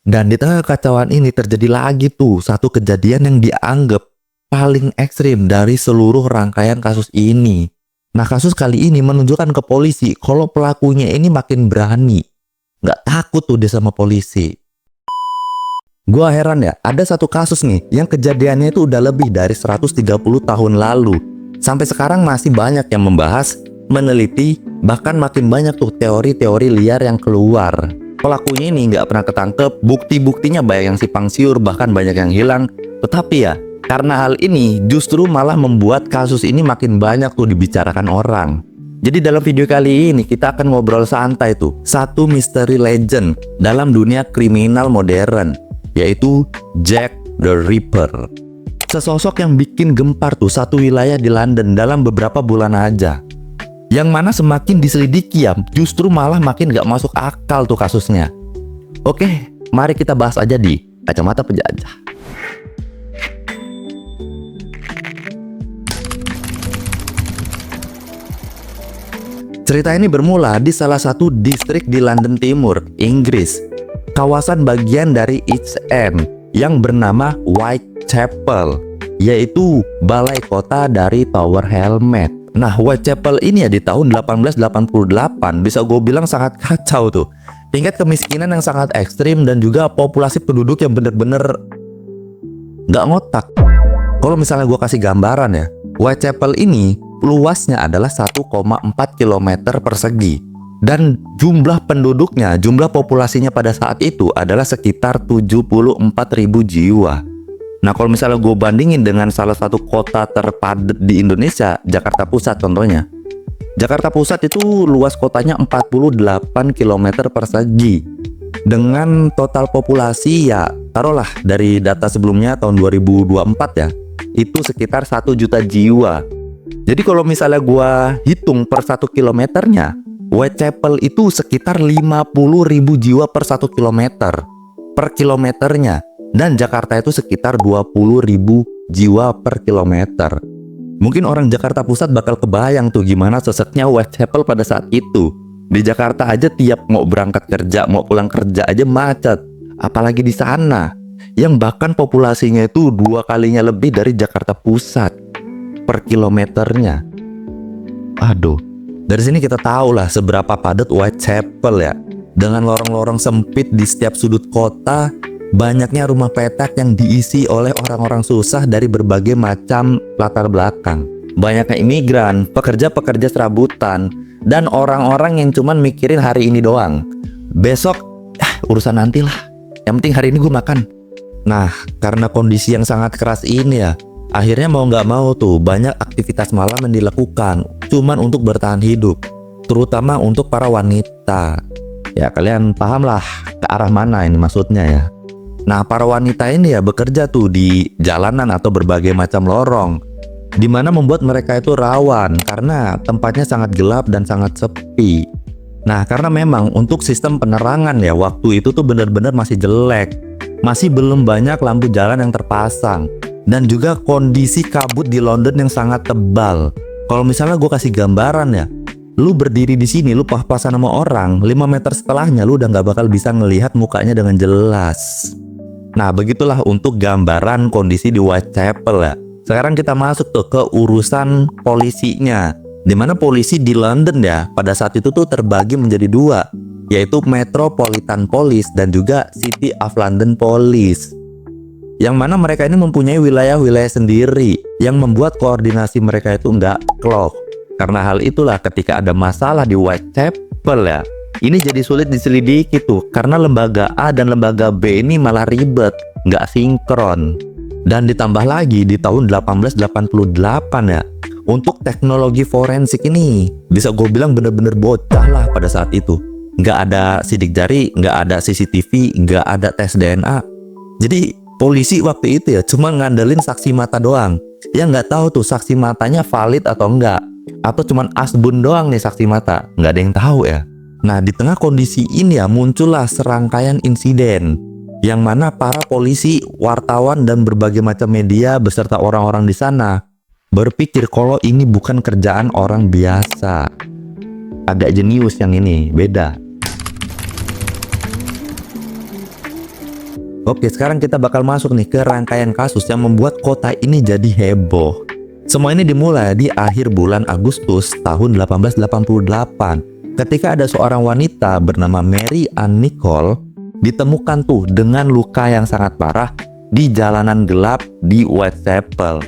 Dan di tengah kekacauan ini terjadi lagi tuh satu kejadian yang dianggap paling ekstrim dari seluruh rangkaian kasus ini. Nah, kasus kali ini menunjukkan ke polisi kalau pelakunya ini makin berani. Nggak takut tuh dia sama polisi. Gua heran ya, ada satu kasus nih yang kejadiannya itu udah lebih dari 130 tahun lalu. Sampai sekarang masih banyak yang membahas, meneliti, bahkan makin banyak tuh teori-teori liar yang keluar. Pelakunya ini nggak pernah ketangkep, bukti-buktinya banyak yang simpang siur, bahkan banyak yang hilang. Tetapi ya, karena hal ini justru malah membuat kasus ini makin banyak tuh dibicarakan orang. Jadi dalam video kali ini kita akan ngobrol santai tuh satu misteri legend dalam dunia kriminal modern, yaitu Jack the Ripper. Sesosok yang bikin gempar tuh satu wilayah di London dalam beberapa bulan aja. Yang mana semakin diselidiki ya, justru malah makin gak masuk akal tuh kasusnya. Oke, mari kita bahas aja di Kacamata Penjajah. Cerita ini bermula di salah satu distrik di London Timur, Inggris. Kawasan bagian dari East End yang bernama Whitechapel, yaitu balai kota dari Tower Hamlets. Nah, Whitechapel ini ya di tahun 1888 bisa gue bilang sangat kacau tuh. Tingkat kemiskinan yang sangat ekstrim dan juga populasi penduduk yang bener-bener nggak ngotak. Kalau misalnya gue kasih gambaran ya, Whitechapel ini luasnya adalah 1,4 km persegi. Dan jumlah penduduknya, jumlah populasinya pada saat itu adalah sekitar 74.000 jiwa. Nah, kalau misalnya gue bandingin dengan salah satu kota terpadat di Indonesia, Jakarta Pusat contohnya. Jakarta Pusat itu luas kotanya 48 km persegi. Dengan total populasi ya, taruhlah dari data sebelumnya tahun 2024 ya, itu sekitar 1 juta jiwa. Jadi kalau misalnya gue hitung per 1 kilometernya, Whitechapel itu sekitar 50.000 jiwa per 1 kilometer per kilometernya. Dan Jakarta itu sekitar 20.000 jiwa per kilometer. Mungkin orang Jakarta Pusat bakal kebayang tuh gimana seseknya Whitechapel pada saat itu. Di Jakarta aja tiap mau berangkat kerja, mau pulang kerja aja macet. Apalagi di sana, yang bahkan populasinya itu 2 kalinya lebih dari Jakarta Pusat per kilometernya. Aduh, dari sini kita tahu lah seberapa padat Whitechapel ya. Dengan lorong-lorong sempit di setiap sudut kota, banyaknya rumah petak yang diisi oleh orang-orang susah dari berbagai macam latar belakang. Banyaknya imigran, pekerja-pekerja serabutan, dan orang-orang yang cuman mikirin hari ini doang. Besok, urusan nantilah. Yang penting hari ini gue makan. Nah, karena kondisi yang sangat keras ini ya, akhirnya mau nggak mau tuh banyak aktivitas malam yang dilakukan, cuman untuk bertahan hidup. Terutama untuk para wanita. Ya kalian paham lah ke arah mana ini maksudnya ya. Nah, para wanita ini ya bekerja tuh di jalanan atau berbagai macam lorong, dimana membuat mereka itu rawan karena tempatnya sangat gelap dan sangat sepi. Nah, karena memang untuk sistem penerangan ya waktu itu tuh benar-benar masih jelek, masih belum banyak lampu jalan yang terpasang, dan juga kondisi kabut di London yang sangat tebal. Kalau misalnya gue kasih gambaran ya, lu berdiri di sini, lu pas-pasan sama orang, 5 meter setelahnya lu udah nggak bakal bisa ngelihat mukanya dengan jelas. Nah, begitulah untuk gambaran kondisi di Whitechapel ya. Sekarang kita masuk tuh ke urusan polisinya. Dimana polisi di London ya, pada saat itu tuh terbagi menjadi 2, yaitu Metropolitan Police dan juga City of London Police. Yang mana mereka ini mempunyai wilayah-wilayah sendiri, yang membuat koordinasi mereka itu nggak klop. Karena hal itulah ketika ada masalah di Whitechapel ya, ini jadi sulit diselidiki tuh, karena lembaga A dan lembaga B ini malah ribet, nggak sinkron. Dan ditambah lagi di tahun 1888 ya, untuk teknologi forensik ini bisa gue bilang bener-bener bocah lah pada saat itu. Nggak ada sidik jari, nggak ada CCTV, nggak ada tes DNA. Jadi polisi waktu itu ya cuma ngandelin saksi mata doang. Ya nggak tahu tuh saksi matanya valid atau enggak, atau cuman asbun doang nih saksi mata, nggak ada yang tahu ya. Nah, di tengah kondisi ini ya muncullah serangkaian insiden yang mana para polisi, wartawan, dan berbagai macam media beserta orang-orang di sana berpikir kalau ini bukan kerjaan orang biasa. Agak jenius yang ini, beda. Oke, sekarang kita bakal masuk nih ke rangkaian kasus yang membuat kota ini jadi heboh. Semua ini dimulai di akhir bulan Agustus tahun 1888 ketika ada seorang wanita bernama Mary Ann Nicole ditemukan tuh dengan luka yang sangat parah di jalanan gelap di Whitechapel.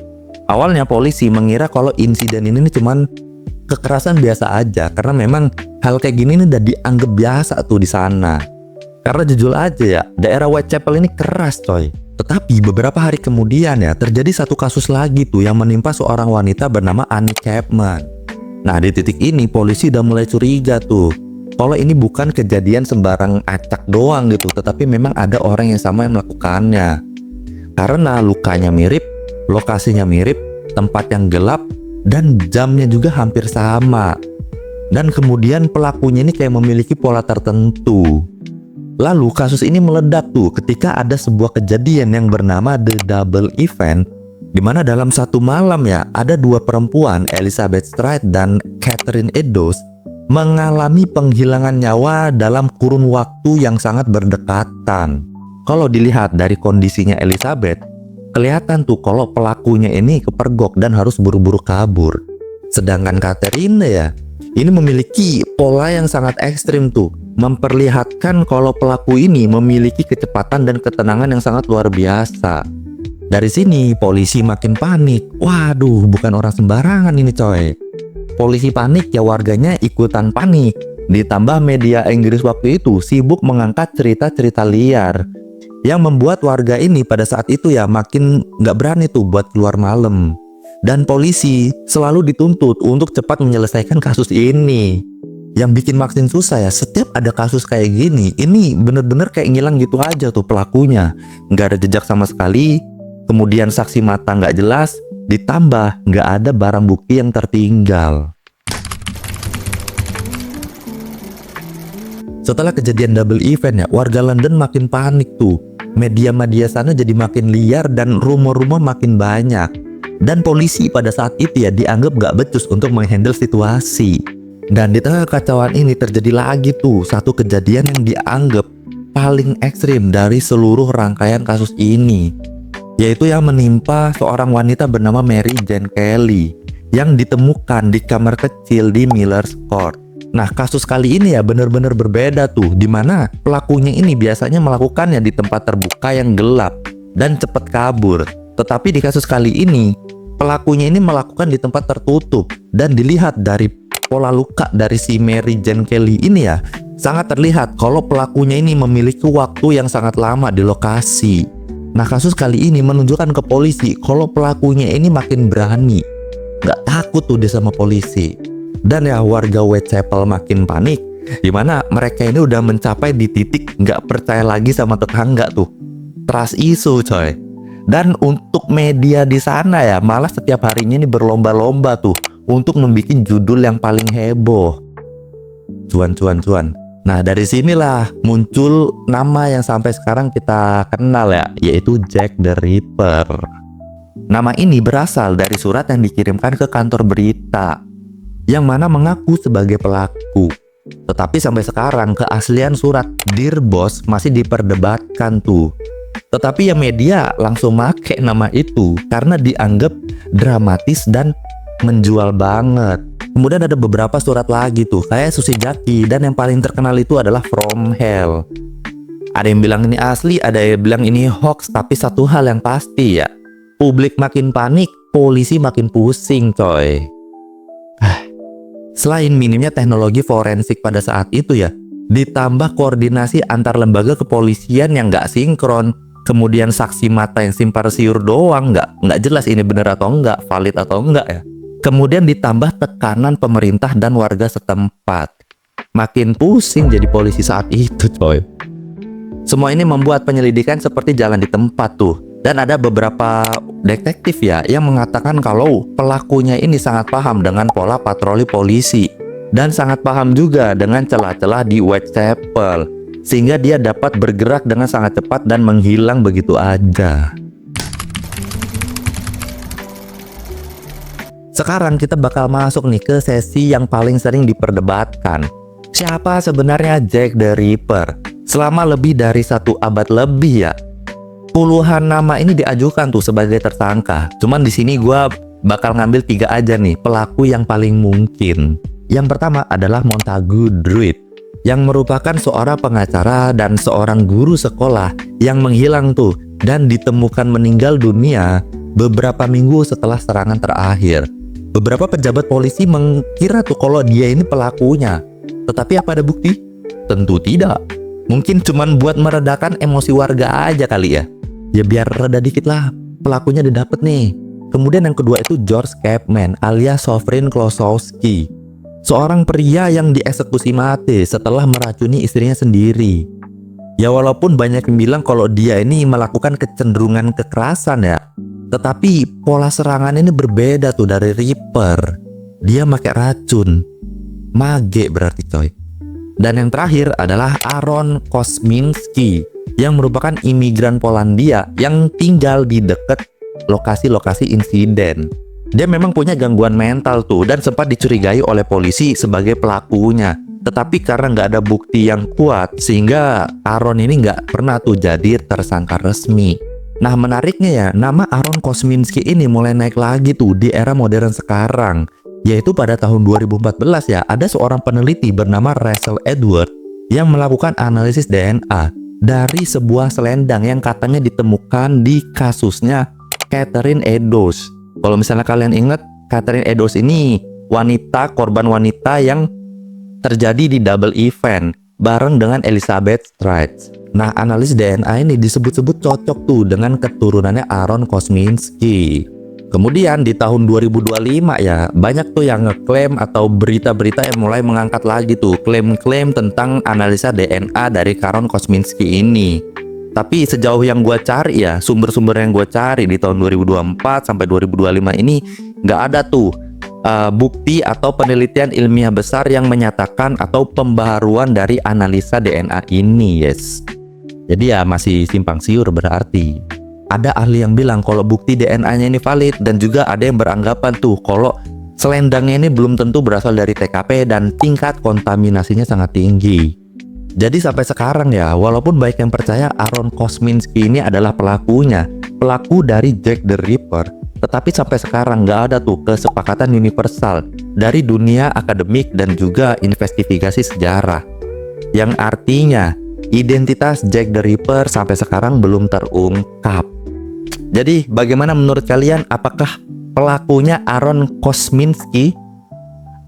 Awalnya polisi mengira kalau insiden ini cuman kekerasan biasa aja karena memang hal kayak gini udah dianggap biasa tuh di sana. Karena jujur aja ya, daerah Whitechapel ini keras coy. Tetapi beberapa hari kemudian ya, terjadi satu kasus lagi tuh yang menimpa seorang wanita bernama Annie Chapman. Nah, di titik ini polisi udah mulai curiga tuh kalau ini bukan kejadian sembarang acak doang gitu, tetapi memang ada orang yang sama yang melakukannya. Karena lukanya mirip, lokasinya mirip, tempat yang gelap, dan jamnya juga hampir sama. Dan kemudian pelakunya ini kayak memiliki pola tertentu. Lalu kasus ini meledak tuh ketika ada sebuah kejadian yang bernama The Double Event, di mana dalam satu malam ya ada dua perempuan, Elizabeth Stride dan Catherine Eddowes, mengalami penghilangan nyawa dalam kurun waktu yang sangat berdekatan. Kalau dilihat dari kondisinya Elizabeth, kelihatan tuh kalau pelakunya ini kepergok dan harus buru-buru kabur. Sedangkan Catherine ya, ini memiliki pola yang sangat ekstrim tuh, memperlihatkan kalau pelaku ini memiliki kecepatan dan ketenangan yang sangat luar biasa. Dari sini polisi makin panik. Waduh, bukan orang sembarangan ini coy. Polisi panik ya, warganya ikutan panik. Ditambah media Inggris waktu itu sibuk mengangkat cerita-cerita liar yang membuat warga ini pada saat itu ya makin nggak berani tuh buat keluar malam. Dan polisi selalu dituntut untuk cepat menyelesaikan kasus ini. Yang bikin makin susah ya, setiap ada kasus kayak gini, ini bener-bener kayak ngilang gitu aja tuh pelakunya. Nggak ada jejak sama sekali, kemudian saksi mata nggak jelas, ditambah nggak ada barang bukti yang tertinggal. Setelah kejadian double event ya, warga London makin panik tuh. Media-media sana jadi makin liar dan rumor-rumor makin banyak. Dan polisi pada saat itu ya dianggap gak becus untuk menghandle situasi. Dan di tengah kekacauan ini terjadi lagi tuh satu kejadian yang dianggap paling ekstrim dari seluruh rangkaian kasus ini, yaitu yang menimpa seorang wanita bernama Mary Jane Kelly yang ditemukan di kamar kecil di Miller's Court. Nah, kasus kali ini ya benar-benar berbeda tuh, dimana pelakunya ini biasanya melakukannya di tempat terbuka yang gelap dan cepat kabur. Tetapi di kasus kali ini pelakunya ini melakukan di tempat tertutup, dan dilihat dari pola luka dari si Mary Jane Kelly ini ya, sangat terlihat kalau pelakunya ini memiliki waktu yang sangat lama di lokasi. Nah, kasus kali ini menunjukkan ke polisi kalau pelakunya ini makin berani, nggak takut tuh dia sama polisi. Dan ya warga Whitechapel makin panik, dimana mereka ini udah mencapai di titik nggak percaya lagi sama tetangga tuh. Trust issue coy. Dan untuk media di sana ya malah setiap harinya ini berlomba-lomba tuh untuk membuat judul yang paling heboh. Cuan. Nah, dari sinilah muncul nama yang sampai sekarang kita kenal ya, yaitu Jack the Ripper. Nama ini berasal dari surat yang dikirimkan ke kantor berita yang mana mengaku sebagai pelaku. Tetapi sampai sekarang keaslian surat Dear Boss masih diperdebatkan tuh. Tetapi ya media langsung make nama itu karena dianggap dramatis dan menjual banget. Kemudian ada beberapa surat lagi tuh kayak Susi Jaki, dan yang paling terkenal itu adalah From Hell. Ada yang bilang ini asli, ada yang bilang ini hoax, tapi satu hal yang pasti ya, publik makin panik, polisi makin pusing coy. Selain minimnya teknologi forensik pada saat itu ya, ditambah koordinasi antar lembaga kepolisian yang nggak sinkron, kemudian saksi mata yang simpang siur doang, nggak jelas ini bener atau enggak, valid atau enggak ya. Kemudian ditambah tekanan pemerintah dan warga setempat, makin pusing jadi polisi saat itu coy. Semua ini membuat penyelidikan seperti jalan di tempat tuh. Dan ada beberapa detektif ya yang mengatakan kalau pelakunya ini sangat paham dengan pola patroli polisi dan sangat paham juga dengan celah-celah di Whitechapel, sehingga dia dapat bergerak dengan sangat cepat dan menghilang begitu aja. Sekarang kita bakal masuk nih ke sesi yang paling sering diperdebatkan. Siapa sebenarnya Jack the Ripper? Selama lebih dari 1 abad lebih ya, Puluhan nama ini diajukan tuh sebagai tersangka. Cuman di sini gua bakal ngambil 3 aja nih pelaku yang paling mungkin. Yang pertama adalah Montagu Druid, yang merupakan seorang pengacara dan seorang guru sekolah yang menghilang tuh dan ditemukan meninggal dunia beberapa minggu setelah serangan terakhir. Beberapa pejabat polisi mengira tuh kalau dia ini pelakunya. Tetapi apa ada bukti? Tentu tidak. Mungkin cuman buat meredakan emosi warga aja kali ya. Ya biar reda dikit lah, pelakunya didapat nih. Kemudian yang kedua itu George Chapman alias Sofrin Klosowski, seorang pria yang dieksekusi mati setelah meracuni istrinya sendiri. Ya walaupun banyak yang bilang kalau dia ini melakukan kecenderungan kekerasan ya, tetapi pola serangan ini berbeda tuh dari Reaper. Dia pakai racun. Mage berarti coy. Dan yang terakhir adalah Aaron Kosminski, yang merupakan imigran Polandia yang tinggal di dekat lokasi-lokasi insiden. Dia memang punya gangguan mental tuh dan sempat dicurigai oleh polisi sebagai pelakunya. Tetapi karena nggak ada bukti yang kuat, sehingga Aaron ini nggak pernah tuh jadi tersangka resmi. Nah menariknya ya, nama Aaron Kosminski ini mulai naik lagi tuh di era modern sekarang. Yaitu pada tahun 2014 ya, ada seorang peneliti bernama Russell Edward yang melakukan analisis DNA dari sebuah selendang yang katanya ditemukan di kasusnya Catherine Eddowes. Kalau misalnya kalian ingat, Catherine Eddowes ini korban wanita yang terjadi di double event bareng dengan Elizabeth Stride. Nah, analis DNA ini disebut-sebut cocok tuh dengan keturunannya Aaron Kosminski. Kemudian di tahun 2025 ya, banyak tuh yang ngeklaim atau berita-berita yang mulai mengangkat lagi tuh klaim-klaim tentang analisa DNA dari Aaron Kosminski ini. Tapi sejauh yang gue cari ya, sumber-sumber yang gue cari di tahun 2024 sampai 2025 ini nggak ada tuh bukti atau penelitian ilmiah besar yang menyatakan atau pembaharuan dari analisa DNA ini, yes. Jadi ya masih simpang siur berarti. Ada ahli yang bilang kalau bukti DNA-nya ini valid, dan juga ada yang beranggapan tuh kalau selendangnya ini belum tentu berasal dari TKP dan tingkat kontaminasinya sangat tinggi. Jadi sampai sekarang ya, walaupun baik yang percaya Aaron Kosminski ini adalah pelakunya, pelaku dari Jack the Ripper, tetapi sampai sekarang nggak ada tuh kesepakatan universal dari dunia akademik dan juga investigasi sejarah. Yang artinya identitas Jack the Ripper sampai sekarang belum terungkap. Jadi bagaimana menurut kalian, apakah pelakunya Aaron Kosminski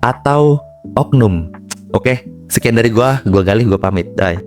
atau oknum? Oke, sekian dari gua Galih, gua pamit. Bye.